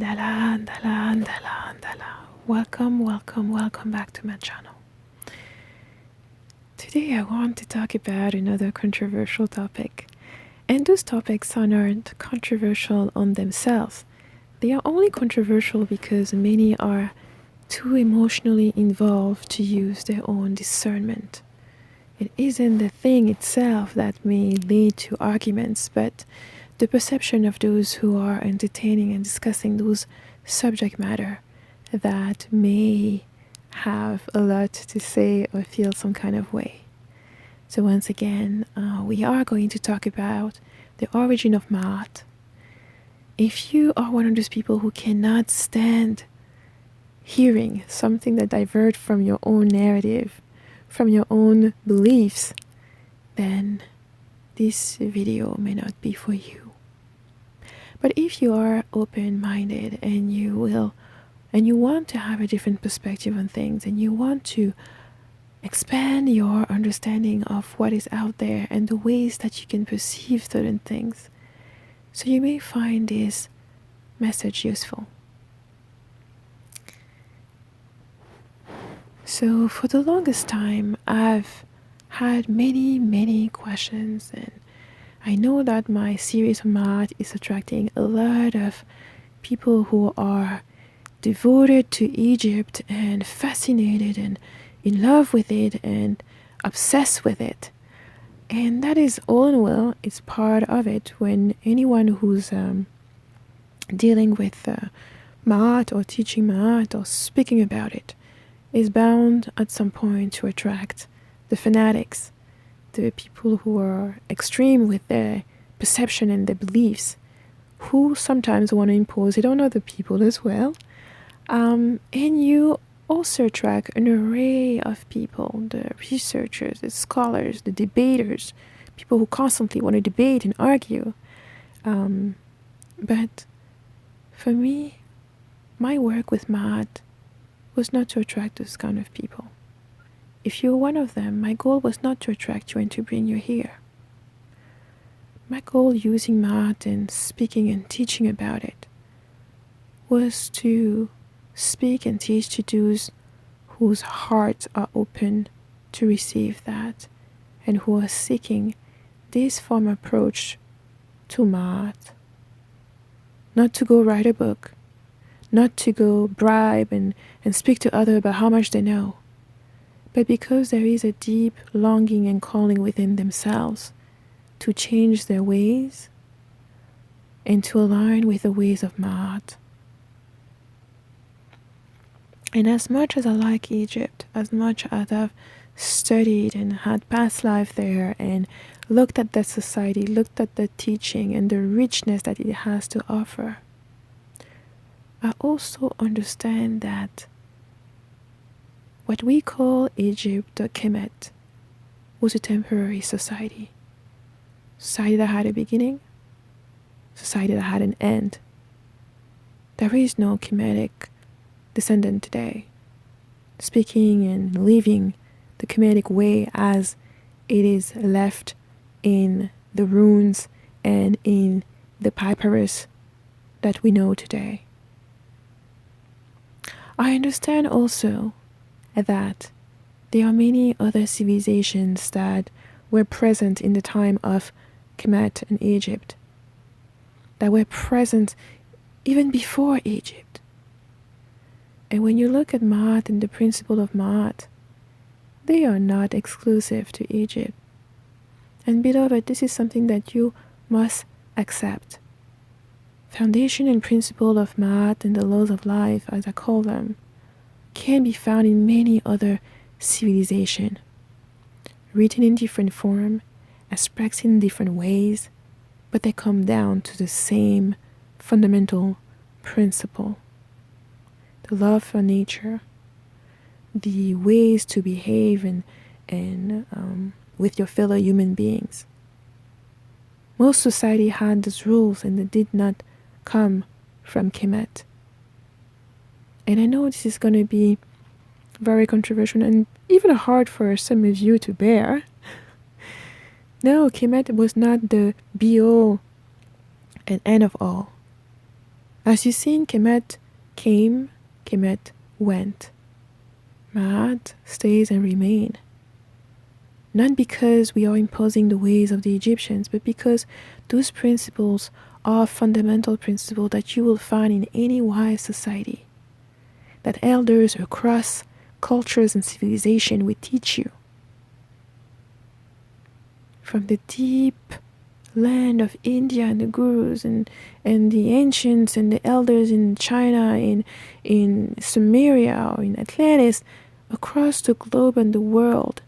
Dala, dala, dala, dala. Welcome back to my channel. Today I want to talk about another controversial topic. And those topics aren't controversial on themselves. They are only controversial because many are too emotionally involved to use their own discernment. It isn't the thing itself that may lead to arguments, but the perception of those who are entertaining and discussing those subject matter that may have a lot to say or feel some kind of way. So once again, we are going to talk about the origin of Maat. If you are one of those people who cannot stand hearing something that diverges from your own narrative, from your own beliefs, then this video may not be for you. But if you are open-minded and you want to have a different perspective on things, and you want to expand your understanding of what is out there and the ways that you can perceive certain things, so you may find this message useful. So for the longest time, I've had many questions, and I know that my series on Maat is attracting a lot of people who are devoted to Egypt and fascinated and in love with it and obsessed with it. And that is all and well. It's part of it when anyone who's dealing with Maat or teaching Maat or speaking about it is bound at some point to attract the fanatics, the people who are extreme with their perception and their beliefs, who sometimes want to impose it on other people as well. And you also attract an array of people, the researchers, the scholars, the debaters, people who constantly want to debate and argue. But for me, my work with Maat was not to attract those kind of people. If you're one of them, my goal was not to attract you and to bring you here. My goal using Maat and speaking and teaching about it was to speak and teach to those whose hearts are open to receive that and who are seeking this form of approach to Maat. Not to go write a book, not to go bribe and speak to others about how much they know, but because there is a deep longing and calling within themselves to change their ways and to align with the ways of Maat. And as much as I like Egypt, as much as I've studied and had past life there and looked at that society, looked at the teaching and the richness that it has to offer, I also understand that what we call Egypt or Kemet was a temporary society. Society that had a beginning, society that had an end. There is no Kemetic descendant today speaking and living the Kemetic way as it is left in the runes and in the papyrus that we know today. I understand also that there are many other civilizations that were present in the time of Kemet and Egypt, that were present even before Egypt. And when you look at Maat and the principle of Maat, they are not exclusive to Egypt. And beloved, this is something that you must accept. Foundation and principle of Maat and the laws of life, as I call them, can be found in many other civilizations, written in different form, expressed in different ways, but they come down to the same fundamental principle. The love for nature, the ways to behave and with your fellow human beings. Most society had these rules and they did not come from Kemet. And I know this is going to be very controversial and even hard for some of you to bear. No, Kemet was not the be-all and end of all. As you see, Kemet came, Kemet went. Maat stays and remain. Not because we are imposing the ways of the Egyptians, but because those principles are fundamental principles that you will find in any wise society, that elders across cultures and civilization will teach you. From the deep land of India and the gurus and the ancients and the elders in China, in Sumeria or in Atlantis, across the globe and the world,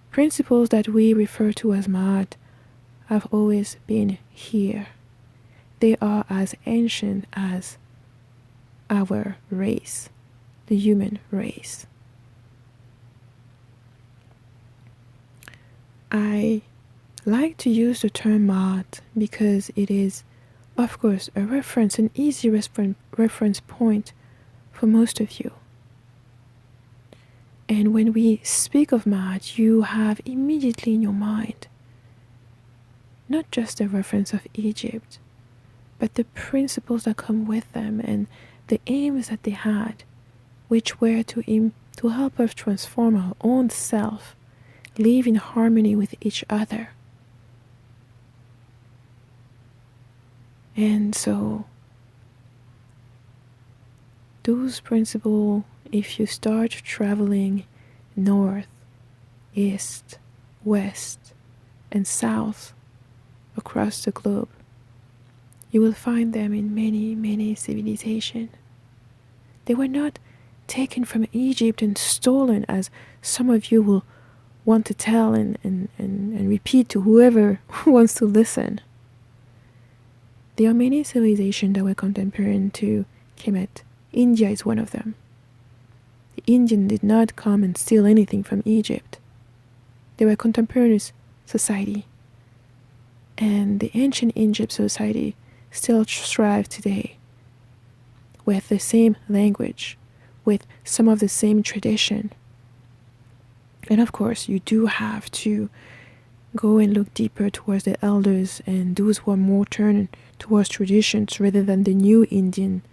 principles that we refer to as Maat have always been here. They are as ancient as our race, the human race. I like to use the term Maat because it is, of course, a reference, an easy reference point for most of you. And when we speak of Maat, you have immediately in your mind not just the reference of Egypt, but the principles that come with them and the aims that they had, which were to help us transform our own self, live in harmony with each other. And so, those principles, if you start traveling north, east, west, and south across the globe, you will find them in many, many civilizations. They were not taken from Egypt and stolen, as some of you will want to tell and repeat to whoever wants to listen. There are many civilizations that were contemporary to Kemet. India is one of them. The Indian did not come and steal anything from Egypt. They were contemporaneous society. And the ancient Egypt society still thrives today with the same language, with some of the same tradition. And of course, you do have to go and look deeper towards the elders and those who are more turned towards traditions rather than the new Indian,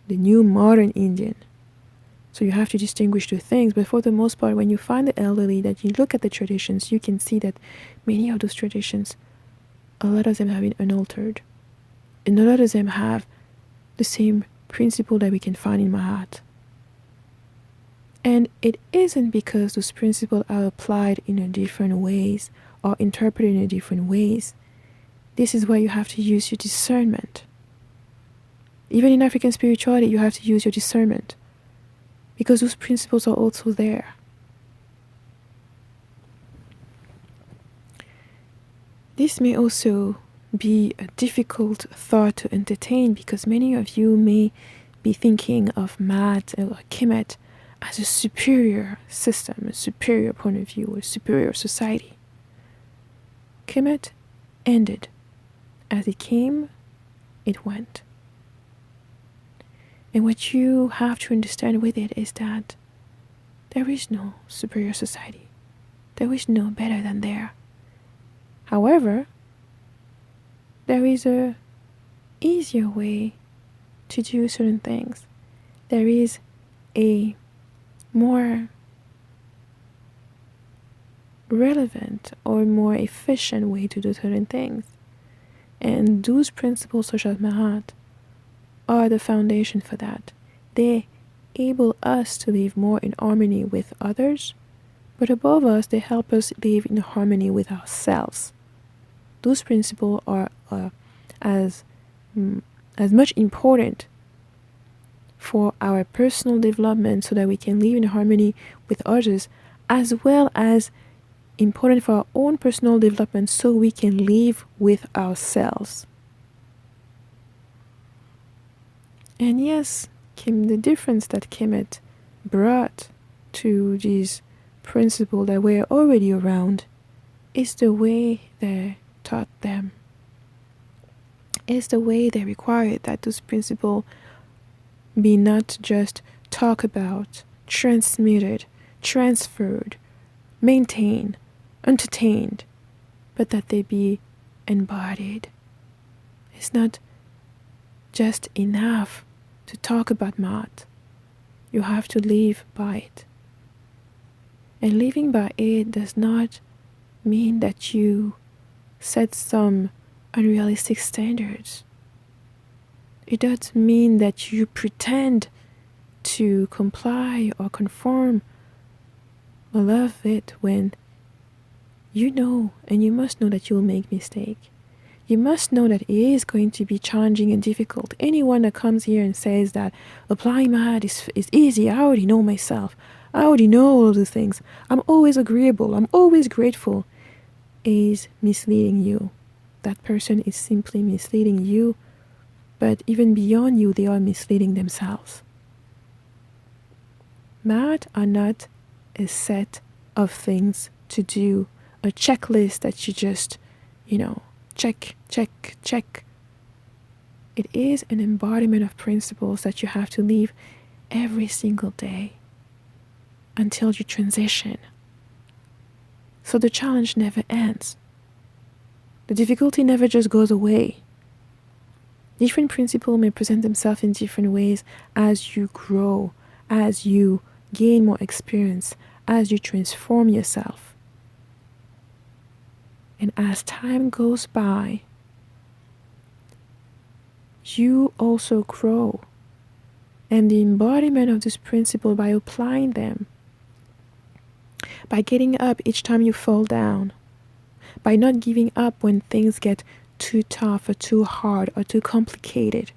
the new modern Indian. So you have to distinguish two things, but for the most part, when you find the elderly, that you look at the traditions, you can see that many of those traditions, a lot of them have been unaltered. And a lot of them have the same principle that we can find in Maat. And it isn't because those principles are applied in a different ways or interpreted in a different ways. This is where you have to use your discernment. Even in African spirituality, you have to use your discernment, because those principles are also there. This may also be a difficult thought to entertain, because many of you may be thinking of Maat or Kemet as a superior system, a superior point of view, a superior society. Kemet ended. As it came, it went. And what you have to understand with it is that there is no superior society. There is no better than there. However, there is a easier way to do certain things. There is a more relevant or more efficient way to do certain things. And those principles, such as Maat, are the foundation for that. They enable us to live more in harmony with others, but above us, they help us live in harmony with ourselves. Those principles are as much important for our personal development so that we can live in harmony with others, as well as important for our own personal development so we can live with ourselves. And yes, the difference that Kemet brought to these principles that were already around is the way they taught them. It's the way they required that those principles be not just talked about, transmitted, transferred, maintained, entertained, but that they be embodied. It's not just enough to talk about Maat. You have to live by it. And living by it does not mean that you set some unrealistic standards. It doesn't mean that you pretend to comply or conform or love it when you know, and you must know, that you will make mistakes. You must know that it is going to be challenging and difficult. Anyone that comes here and says that applying Maat is easy, I already know myself. I already know all the things. I'm always agreeable. I'm always grateful. Is misleading you. That person is simply misleading you, but even beyond you, they are misleading themselves. Maat are not a set of things to do, a checklist that you just, check, check, check. It is an embodiment of principles that you have to live every single day until you transition. So the challenge never ends. The difficulty never just goes away. Different principles may present themselves in different ways as you grow, as you gain more experience, as you transform yourself. And as time goes by, you also grow. And the embodiment of this principle, by applying them, by getting up each time you fall down, by not giving up when things get too tough or too hard or too complicated.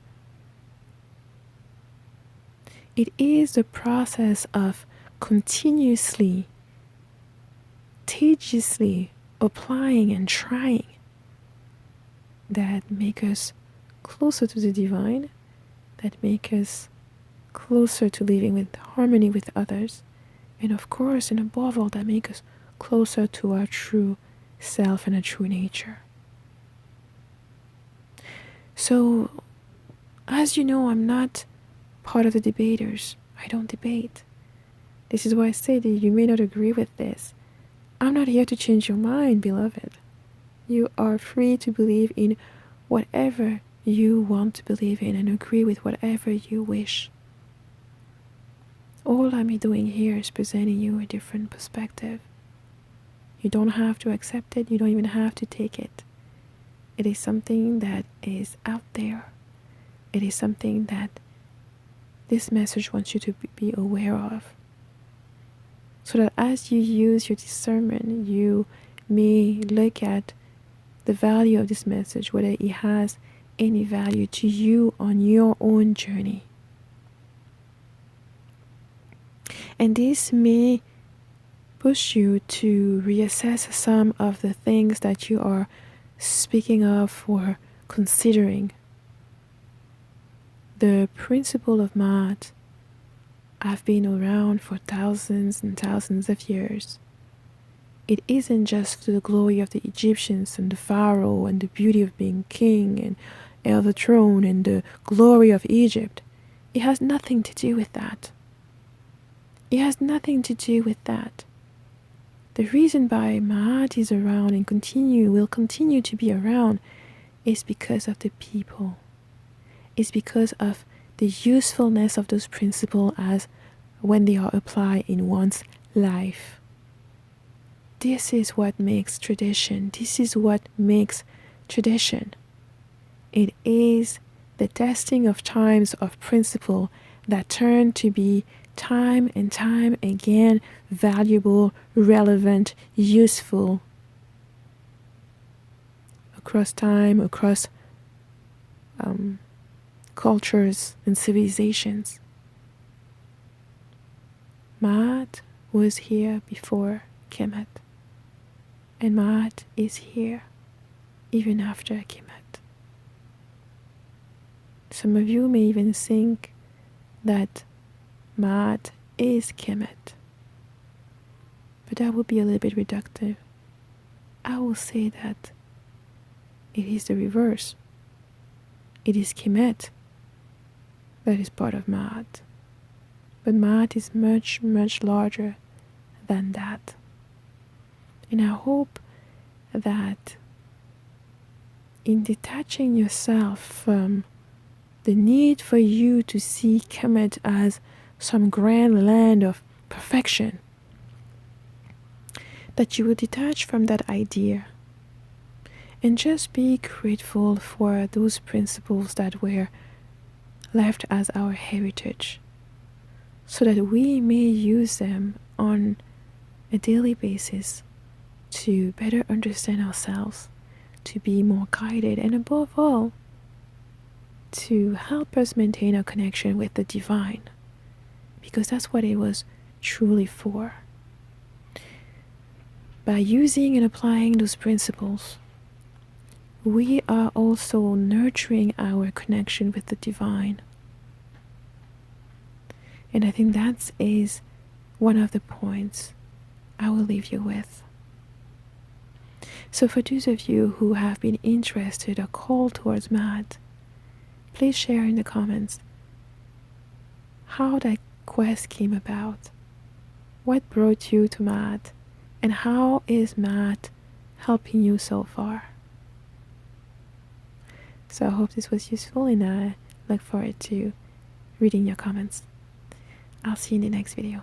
It is the process of continuously, tediously applying and trying that make us closer to the divine, that make us closer to living with harmony with others, and of course, and above all, that make us closer to our true self and our true nature. So, as you know, I'm not part of the debaters. I don't debate. This is why I say that you may not agree with this. I'm not here to change your mind, beloved. You are free to believe in whatever you want to believe in and agree with whatever you wish. All I'm doing here is presenting you a different perspective. You don't have to accept it. You don't even have to take it. It is something that is out there. It is something that this message wants you to be aware of. So that as you use your discernment, you may look at the value of this message, whether it has any value to you on your own journey. And this may push you to reassess some of the things that you are speaking of or considering. The principle of Maat have been around for thousands and thousands of years. It isn't just the glory of the Egyptians and the Pharaoh and the beauty of being king and of the throne and the glory of Egypt. It has nothing to do with that. It has nothing to do with that. The reason why Maat is around and will continue to be around is because of the people. It's because of the usefulness of those principles as when they are applied in one's life. This is what makes tradition. This is what makes tradition. It is the testing of times of principle that turn to be time and time again valuable, relevant, useful across time, across cultures and civilizations. Maat was here before Kemet, and Maat is here even after Kemet. Some of you may even think that Maat is Kemet, but that would be a little bit reductive. I will say that it is the reverse. It is Kemet that is part of Maat. But Maat is much, much larger than that. And I hope that in detaching yourself from the need for you to see Kemet as some grand land of perfection, that you will detach from that idea and just be grateful for those principles that were left as our heritage, so that we may use them on a daily basis to better understand ourselves, to be more guided, and above all, to help us maintain our connection with the divine, because that's what it was truly for. By using and applying those principles, we are also nurturing our connection with the divine. And I think that is one of the points I will leave you with. So for those of you who have been interested or called towards Maat, please share in the comments how that quest came about, what brought you to Maat, and how is Maat helping you so far. So I hope this was useful, and I look forward to reading your comments. I'll see you in the next video.